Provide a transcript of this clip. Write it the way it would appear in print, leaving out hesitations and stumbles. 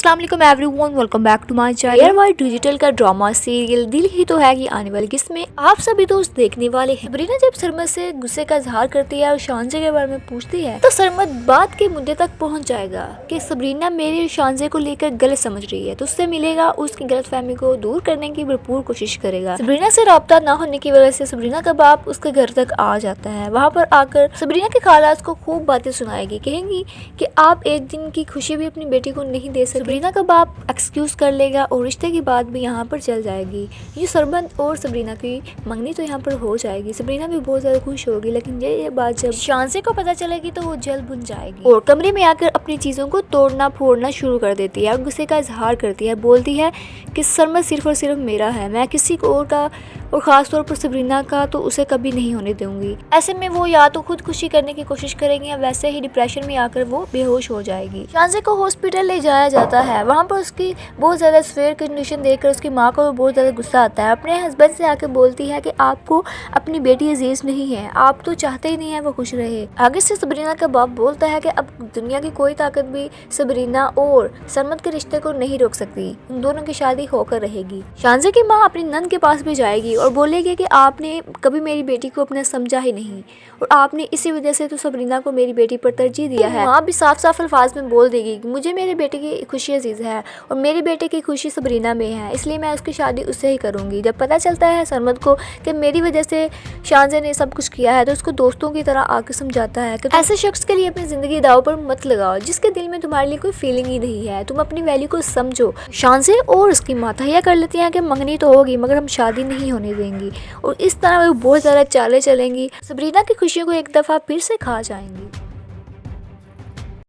अस्सलाम वालेकुम everyone, welcome back to my channel. ARY Digital का ड्रामा सीरियल दिल ही तो है कि आने वाली किस्में आप सभी दोस्त देखने वाले हैं। सबरीना जब सरमद से गुस्से का इजहार करती है और शांजे के बारे में पूछती है तो सरमद बात के मुद्दे तक पहुंच जाएगा कि सबरीना मेरे और शांजे को लेकर गलत समझ रही है, तो उससे मिलेगा, उसकी गलतफहमी को दूर करने की भरपूर कोशिश करेगा। सबरीना से राब्ता न होने की वजह से सबरीना का बाप उसके घर तक आ जाता है। वहाँ पर आकर सबरीना के खालास को खूब बातें सुनाएगी, कहेंगी कि आप एक दिन की खुशी भी अपनी बेटी को नहीं दे सकते। सबरीना का बाप एक्सक्यूज कर लेगा और रिश्ते की बात भी यहाँ पर चल जाएगी। ये सरमद और सबरीना की मंगनी तो यहाँ पर हो जाएगी। सबरीना भी बहुत ज्यादा खुश होगी, लेकिन ये बात जब शांजे को पता चलेगी तो वो जल बुझ जाएगी और कमरे में आकर अपनी चीजों को तोड़ना फोड़ना शुरू कर देती है और गुस्से का इजहार करती है। बोलती है कि सरमद सिर्फ और सिर्फ मेरा है, मैं किसी को और का और ख़ास तौर पर सबरीना का तो उसे कभी नहीं होने दूंगी। ऐसे में वो या तो खुदकुशी करने की कोशिश करेंगे या वैसे ही डिप्रेशन में आकर वो बेहोश हो जाएगी। शांजे को हॉस्पिटल ले जाया जाता है। वहाँ पर उसकी बहुत ज़्यादा सीवियर कंडीशन देखकर उसकी माँ को बहुत ज़्यादा गुस्सा आता है। अपने हस्बैंड से आकर बोलती है कि आपको अपनी बेटी अजीज नहीं है, आप तो चाहते ही नहीं है वो खुश रहे। आगे से सबरीना का बाप बोलता है कि अब दुनिया की कोई ताकत भी सबरीना और सरमद के रिश्ते को नहीं रोक सकती, उन दोनों की शादी होकर रहेगी। शांजे की माँ अपनी नंद के पास भी जाएगी और बोलेगी कि आपने कभी मेरी बेटी को अपना समझा ही नहीं और आपने इसी वजह से तो सबरीना को मेरी बेटी पर तरजीह दिया है। माँ भी साफ साफ अल्फाज में बोल देगी कि मुझे मेरे बेटे की खुशी अजीज है और मेरे बेटे की खुशी सबरीना में है, इसलिए मैं उसकी शादी उससे ही करूंगी। जब पता चलता है सरमद को कि मेरी वजह से शांजे ने सब कुछ किया है तो उसको दोस्तों की तरह आकर समझाता है कि ऐसे शख्स के लिए अपनी जिंदगी दाव पर मत लगाओ जिसके दिल में तुम्हारे लिए कोई फीलिंग ही नहीं है, तुम अपनी वैल्यू को समझो। शांजे और उसकी माँ तहैया कर लेती हैं कि मंगनी तो होगी मगर हम शादी नहीं होने देंगी और इस तरह वो बहुत ज़्यादा चालें चलेंगी, सबरीना की खुशियों को एक दफ़ा फिर से खा जाएंगी।